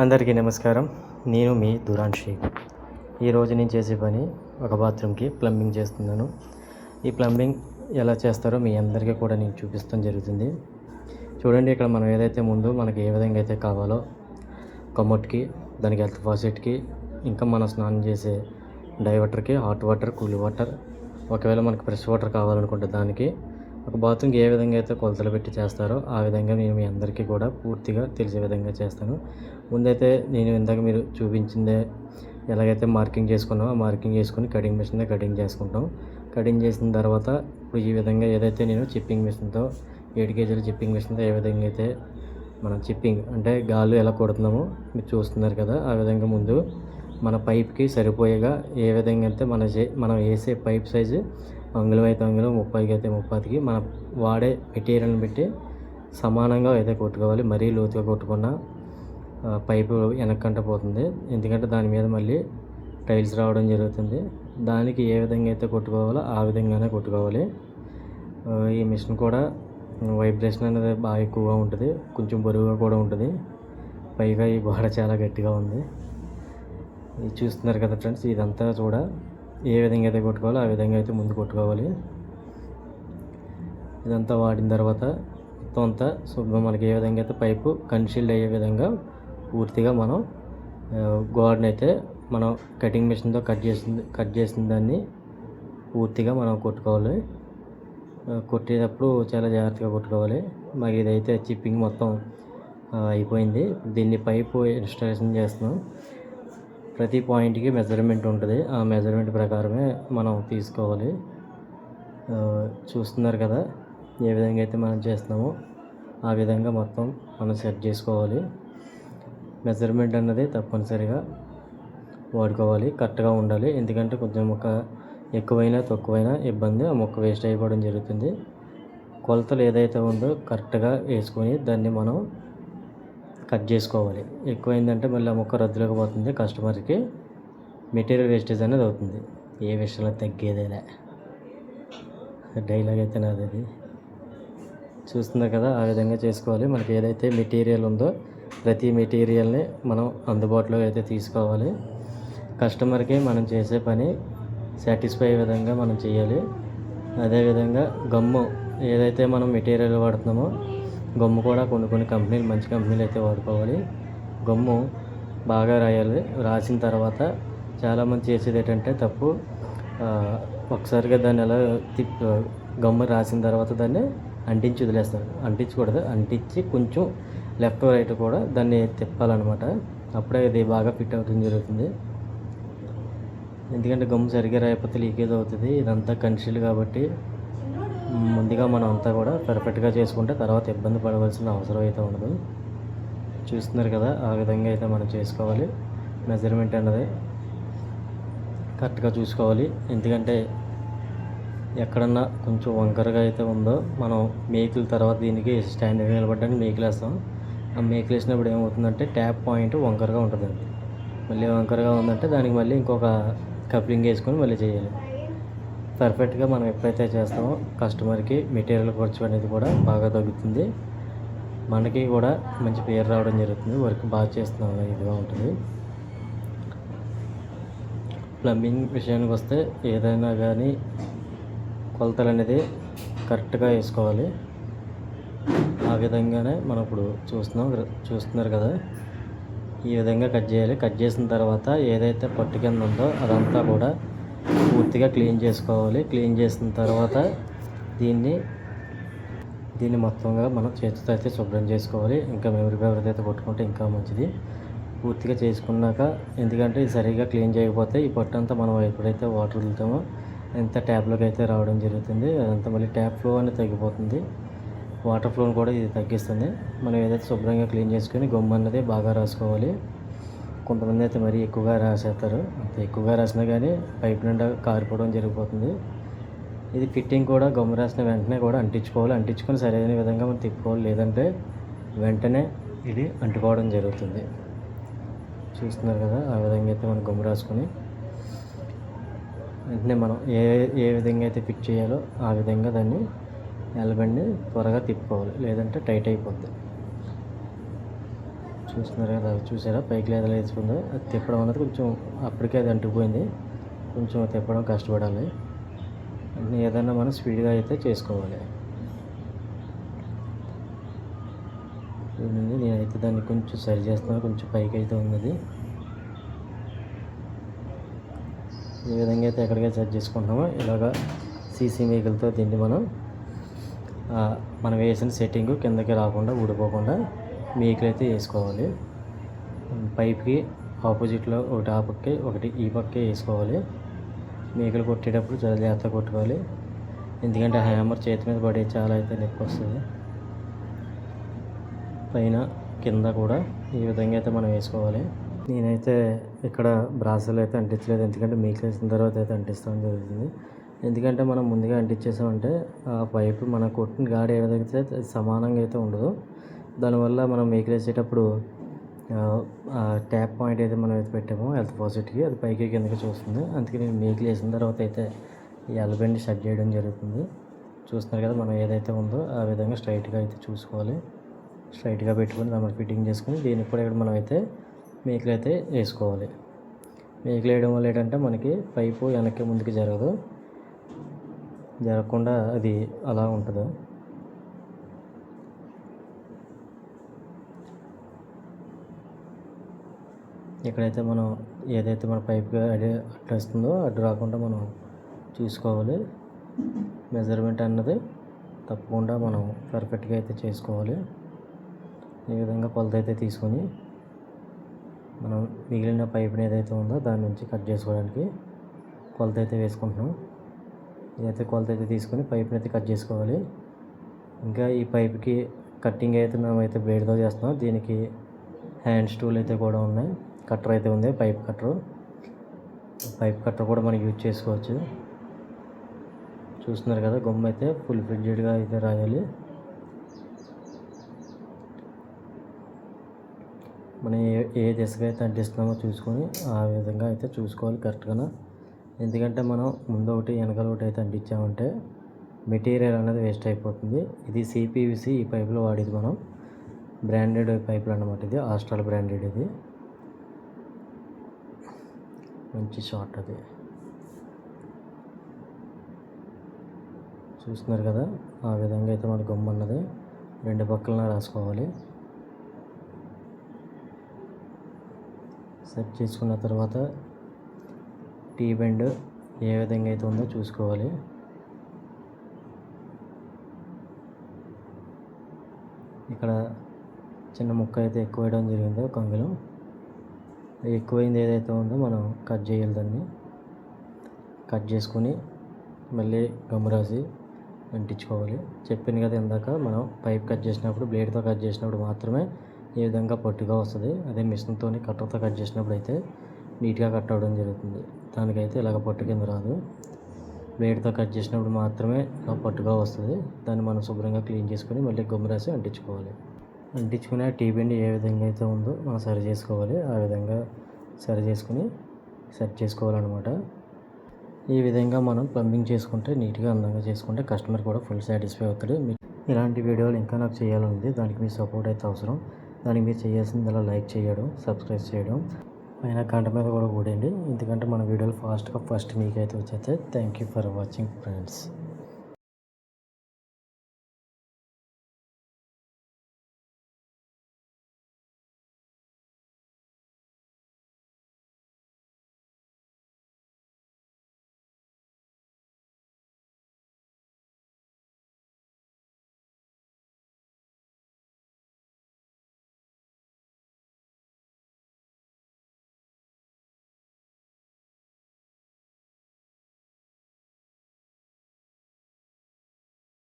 అందరికీ నమస్కారం. నేను మీ దురాన్ షేక్. ఈరోజు నేను చేసే పని ఒక బాత్రూమ్కి ప్లంబింగ్ చేస్తున్నాను. ఈ ప్లంబింగ్ ఎలా చేస్తారో మీ అందరికీ కూడా నేను చూపిస్తాం జరుగుతుంది. చూడండి, ఇక్కడ మనం ఏదైతే ముందు మనకి ఏ విధంగా అయితే కావాలో కమోడ్కి, దానికి హెల్త్ ఫాసెట్కి, ఇంకా మనం స్నానం చేసే డైవర్టర్కి, హాట్ వాటర్, కూల్ వాటర్, ఒకవేళ మనకి ఫ్రెష్ వాటర్ కావాలనుకుంటే దానికి ఒక బాత్రూమ్కి ఏ విధంగా అయితే కొలతలు పెట్టి చేస్తారో ఆ విధంగా నేను మీ అందరికీ కూడా పూర్తిగా తెలిసే విధంగా చేస్తాను. ముందైతే నేను ఇందాక మీరు చూపించిందే ఎలాగైతే మార్కింగ్ చేసుకున్నామో ఆ మార్కింగ్ చేసుకుని కటింగ్ మిషన్లో కటింగ్ చేసుకుంటాం. కటింగ్ చేసిన తర్వాత ఇప్పుడు ఈ విధంగా ఏదైతే నేను చిప్పింగ్ మిషన్తో 7 కేజీల చిప్పింగ్ మిషన్తో ఏ విధంగా అయితే మనం చిప్పింగ్ అంటే గాలు ఎలా కొడుతున్నామో మీరు చూస్తున్నారు కదా, ఆ విధంగా ముందు మన పైప్కి సరిపోయేగా ఏ విధంగా అయితే మనం వేసే పైప్ సైజు అంగుళం అయితే అంగుళం, 30కి అయితే 30కి మనం వాడే మెటీరియల్ని బట్టి సమానంగా అయితే కొట్టుకోవాలి. మరీ లోతుగా కొట్టుకున్న పైపు వెనక్కంట పోతుంది, ఎందుకంటే దాని మీద మళ్ళీ టైల్స్ రావడం జరుగుతుంది. దానికి ఏ విధంగా అయితే కొట్టుకోవాలో ఆ విధంగానే కొట్టుకోవాలి. ఈ మిషన్ కూడా వైబ్రేషన్ అనేది బాగా ఎక్కువగా ఉంటుంది, కొంచెం బరువుగా కూడా ఉంటుంది. పైగా ఈ గోడ చాలా గట్టిగా ఉంది. ఇది చూస్తున్నారు కదా ఫ్రెండ్స్, ఇదంతా కూడా ఏ విధంగా అయితే కొట్టుకోవాలో ఆ విధంగా అయితే ముందు కొట్టుకోవాలి. ఇదంతా వాడిన తర్వాత మొత్తం అంతా శుభ్రం మనకి ఏ విధంగా అయితే పైపు కన్సీల్డ్ అయ్యే విధంగా పూర్తిగా మనం గోడనైతే మనం కటింగ్ మిషన్తో కట్ చేసిన దాన్ని పూర్తిగా మనం కొట్టుకోవాలి. కొట్టేటప్పుడు చాలా జాగ్రత్తగా కొట్టుకోవాలి. మాకు ఇదైతే చిప్పింగ్ మొత్తం అయిపోయింది. దీన్ని పైపు ఇన్స్టాలేషన్ చేస్తున్నాం. ప్రతి పాయింట్కి మెజర్మెంట్ ఉంటుంది, ఆ మెజర్మెంట్ ప్రకారమే మనం తీసుకోవాలి. చూస్తున్నారు కదా, ఏ విధంగా అయితే మనం చేస్తున్నామో ఆ విధంగా మొత్తం మనం సెట్ చేసుకోవాలి. మెజర్మెంట్ అన్నది తప్పనిసరిగా వాడుకోవాలి, కరెక్ట్గా ఉండాలి. ఎందుకంటే కొంచెం మొక్క ఎక్కువైనా తక్కువైనా ఇబ్బంది, ఆ మొక్క వేస్ట్ అయిపోవడం జరుగుతుంది. కొలతలు ఏదైతే ఉందో కరెక్ట్గా వేసుకొని దాన్ని మనం కట్ చేసుకోవాలి. ఎక్కువైందంటే మళ్ళీ ఆ మొక్క రద్దులోకి పోతుంది, కస్టమర్కి మెటీరియల్ వేస్టేజ్ అనేది అవుతుంది. ఏ విషయంలో తగ్గేదేలే డైలాగ్ అయితే నాది. అది చూస్తున్నారు కదా, ఆ విధంగా చేసుకోవాలి. మనకి ఏదైతే మెటీరియల్ ఉందో ప్రతి మెటీరియల్ని మనం అందుబాటులో అయితే తీసుకోవాలి. కస్టమర్కి మనం చేసే పని సాటిస్ఫై అయ్యే విధంగా మనం చేయాలి. అదేవిధంగా గమ్ము ఏదైతే మనం మెటీరియల్ వాడుతున్నామో గమ్ము కూడా కొన్ని కంపెనీలు మంచి కంపెనీలు అయితే వాడుకోవాలి. గమ్ము బాగా రాయాలి. రాసిన తర్వాత చాలామంది చేసేది ఏంటంటే తప్పు, ఒకసారిగా దాన్ని ఎలా గమ్ము రాసిన తర్వాత దాన్ని అంటించి వదిలేస్తారు. అంటించకూడదు, అంటించి కొంచెం లెఫ్ట్ రైట్ కూడా దాన్ని తిప్పాలన్నమాట. అప్పుడే ఇది బాగా ఫిట్ అవుతుంది జరుగుతుంది. ఎందుకంటే గమ్ము సరిగ్గా రాయకపోతే లీకేజ్ అవుతుంది. ఇదంతా కన్సీల్డ్ కాబట్టి ముందుగా మనం అంతా కూడా పర్ఫెక్ట్గా చేసుకుంటే తర్వాత ఇబ్బంది పడవలసిన అవసరం అయితే ఉండదు. చూస్తున్నారు కదా, ఆ విధంగా అయితే మనం చేసుకోవాలి. మెజర్మెంట్ అన్నది కరెక్ట్గా చూసుకోవాలి. ఎందుకంటే ఎక్కడన్నా కొంచెం వంకరగా అయితే ఉందో మనం మేకుల తర్వాత దీనికి స్టాండర్డ్ నిలబడడానికి మేకులు వేస్తాం. ఆ మేకులు వేసినప్పుడు ఏమవుతుందంటే ట్యాప్ పాయింట్ వంకరగా ఉంటుందండి. మళ్ళీ వంకరగా ఉందంటే దానికి మళ్ళీ ఇంకొక కప్లింగ్ వేసుకొని మళ్ళీ చేయాలి. పర్ఫెక్ట్గా మనం ఎప్పుడైతే చేస్తామో కస్టమర్కి మెటీరియల్ ఖర్చు అనేది కూడా బాగా తగ్గుతుంది, మనకి కూడా మంచి పేరు రావడం జరుగుతుంది. వర్క్ బాగా చేస్తున్నాం ఇదిగా ఉంటుంది. ప్లంబింగ్ విషయానికి వస్తే ఏదైనా కానీ కొలతలు అనేది కరెక్ట్గా వేసుకోవాలి. ఆ విధంగానే మనం ఇప్పుడు చూస్తున్నారు కదా, ఈ విధంగా కట్ చేయాలి. కట్ చేసిన తర్వాత ఏదైతే పట్టు కింద ఉందో అదంతా కూడా పూర్తిగా క్లీన్ చేసుకోవాలి. క్లీన్ చేసిన తర్వాత దీన్ని మొత్తంగా మనం చేతితో అయితే శుభ్రం చేసుకోవాలి. ఇంకా మెమరీ పేపర్ అయితే కొట్టుకుంటే ఇంకా మంచిది. పూర్తిగా చేసుకున్నాక, ఎందుకంటే ఇది సరిగ్గా క్లీన్ చేయకపోతే ఈ పట్టు అంతా మనం ఎప్పుడైతే వాటర్ వదులుతామో ఎంత ట్యాప్లోకి అయితే రావడం జరుగుతుంది, అదంతా మళ్ళీ ట్యాప్ ఫ్లో అనేది తగ్గిపోతుంది. వాటర్ ఫ్లోని కూడా ఇది తగ్గిస్తుంది. మనం ఏదైతే శుభ్రంగా క్లీన్ చేసుకొని గమ్ము అన్నది బాగా రాసుకోవాలి. కొంతమంది అయితే మరీ ఎక్కువగా రాసేస్తారు. అంత ఎక్కువగా రాసినా కానీ పైప్ నిండా కారిపోవడం జరిగిపోతుంది. ఇది ఫిట్టింగ్ కూడా గమ్ము రాసిన వెంటనే కూడా అంటించుకోవాలి. అంటించుకొని సరైన విధంగా మనం తిప్పుకోవాలి, లేదంటే వెంటనే ఇది అంటుకోవడం జరుగుతుంది. చూస్తున్నారు కదా, ఆ విధంగా అయితే మనం గమ్ము రాసుకొని వెంటనే మనం ఏ విధంగా అయితే ఫిట్ చేయాలో ఆ విధంగా దాన్ని ఎలబండి త్వరగా తిప్పుకోవాలి, లేదంటే టైట్ అయిపోద్ది. చూస్తున్నారు కదా, చూసారా పైకి లేదా వేసుకుందో. అది తిప్పడం అనేది కొంచెం అప్పటికే అది అంటుకుపోయింది, కొంచెం తిప్పడం కష్టపడాలి. ఏదన్నా మనం స్పీడ్గా అయితే చేసుకోవాలి. చూడండి, నేనైతే దాన్ని కొంచెం సరి చేస్తున్నాను, కొంచెం పైకి అయితే ఉన్నది. ఈ విధంగా అయితే ఎక్కడికైతే సెట్ చేసుకుంటున్నామో ఇలాగా సీసీ మేకలతో దీన్ని మనం వేసిన సెట్టింగ్ కిందకి రాకుండా ఊడిపోకుండా మేకలు అయితే వేసుకోవాలి. పైప్కి ఆపోజిట్లో ఒకటి ఆ పక్కే ఒకటి ఈ పక్కే వేసుకోవాలి. మేకలు కొట్టేటప్పుడు చాలా జాగ్రత్తగా కొట్టుకోవాలి, ఎందుకంటే హ్యామర్ చేతి మీద పడే చాలా అయితే నొప్పి వస్తుంది. పైన కింద కూడా ఈ విధంగా అయితే మనం వేసుకోవాలి. నేనైతే ఇక్కడ బ్రాసులు అయితే అంటించలేదు, ఎందుకంటే మేకలు వేసిన తర్వాత అయితే అంటిస్తాం జరుగుతుంది. ఎందుకంటే మనం ముందుగా అంటించేసామంటే ఆ పైపు మన కొట్టిన గాడి ఏ విధంగా అయితే సమానంగా అయితే ఉండదు. దానివల్ల మనం మేకలు వేసేటప్పుడు ట్యాప్ పాయింట్ అయితే మనం అయితే పెట్టామో హెల్త్ పాజిటివ్కి అది పైకి కిందకి చూస్తుంది. అందుకే నేను మేకలు వేసిన తర్వాత అయితే ఈ ఎల్బెండ్ సెట్ చేయడం జరుగుతుంది. చూస్తున్నారు కదా, మనం ఏదైతే ఉందో ఆ విధంగా స్ట్రైట్గా అయితే చూసుకోవాలి. స్ట్రైట్గా పెట్టుకొని దాన్ని ఫిట్టింగ్ చేసుకొని దీనికి కూడా ఇక్కడ మనం అయితే మేకలు అయితే వేసుకోవాలి. మేకలు వేయడం వల్ల ఏంటంటే మనకి పైపు వెనక్కి ముందుకు జరగకుండా అది అలా ఉంటుంది. ఇక్కడైతే మనం ఏదైతే మన పైప్గా అట్లా వస్తుందో అడ్డు రాకుండా మనం చూసుకోవాలి. మెజర్మెంట్ అన్నది తప్పకుండా మనం పర్ఫెక్ట్గా అయితే చేసుకోవాలి. ఈ విధంగా కొలత అయితే తీసుకొని మనం మిగిలిన పైప్ని ఏదైతే ఉందో దాని నుంచి కట్ చేసుకోవడానికి కొలత అయితే వేసుకుంటున్నాం. ఇదైతే కొలత అయితే తీసుకొని పైప్ని అయితే కట్ చేసుకోవాలి. ఇంకా ఈ పైప్కి కట్టింగ్ అయితే మేమైతే బ్లేడ్తో చేస్తున్నాం. దీనికి హ్యాండ్ స్టూల్ అయితే కూడా ఉన్నాయి, కట్టర్ అయితే ఉంది, పైప్ కట్టర్ కూడా మనం యూజ్ చేసుకోవచ్చు. చూస్తున్నారు కదా, గమ్ అయితే ఫుల్ ఫ్రిడ్జ్డ్గా అయితే రాయాలి. మనం ఏ దిశగా అయితే అంటిస్తున్నామో చూసుకొని ఆ విధంగా అయితే చూసుకోవాలి కరెక్ట్గా. ఎందుకంటే మనం ముందు ఒకటి వెనకాల ఒకటి అయితే అంటించామంటే మెటీరియల్ అనేది వేస్ట్ అయిపోతుంది. ఇది సిపివిసి ఈ పైపులో వాడేది మనం బ్రాండెడ్ పైపులు అన్నమాట. ఇది ఆస్ట్రాల్ బ్రాండెడ్, ఇది మంచి షార్ట్. అది చూస్తున్నారు కదా, ఆ విధంగా అయితే మన గమ్ అన్నది రెండు పక్కలన రాసుకోవాలి. సెట్ చేసుకున్న తర్వాత టీ బెండ్ ఏ విధంగా అయితే ఉందో చూసుకోవాలి. ఇక్కడ చిన్న ముక్క అయితే ఎక్కువ వేయడం జరిగింది, ఒక అంగుళం ఎక్కువైంది ఏదైతే ఉందో మనం కట్ చేయాలి. దాన్ని కట్ చేసుకొని మళ్ళీ గమ్ రాసి అంటించుకోవాలి. చెప్పింది కదా ఇందాక, మనం పైప్ కట్ చేసినప్పుడు బ్లేడ్తో కట్ చేసినప్పుడు మాత్రమే ఈ విధంగా పొట్టుగా వస్తుంది. అదే మిషన్తో కట్టర్తో కట్ చేసినప్పుడు అయితే నీట్గా కట్ అవ్వడం జరుగుతుంది. దానికైతే ఇలాగ పొట్టు కింద రాదు. బ్లేడ్తో కట్ చేసినప్పుడు మాత్రమే ఇలా పొట్టుగా వస్తుంది. దాన్ని మనం శుభ్రంగా క్లీన్ చేసుకొని మళ్ళీ గమ్ రాసి అంటించుకోవాలి. అంటించుకునే టీ బెండ్ ఏ విధంగా అయితే ఉందో మనం సరి చేసుకోవాలి. ఆ విధంగా సరి చేసుకుని సెట్ చేసుకోవాలన్నమాట. ఈ విధంగా మనం ప్లంబింగ్ చేసుకుంటే నీట్గా అందంగా చేసుకుంటే కస్టమర్ కూడా ఫుల్ సాటిస్ఫై అవుతాడు. ఇలాంటి వీడియోలు ఇంకా నాకు చేయాలనుంది, దానికి మీ సపోర్ట్ అయితే అవసరం. దానికి మీరు చేయాల్సింది అలా లైక్ చేయడం, సబ్స్క్రైబ్ చేయడం, పైన గంట మీద కూడా కూడండి. ఎందుకంటే మన వీడియోలు ఫస్ట్ మీకైతే వచ్చేస్తాయి. Thank you for watching friends.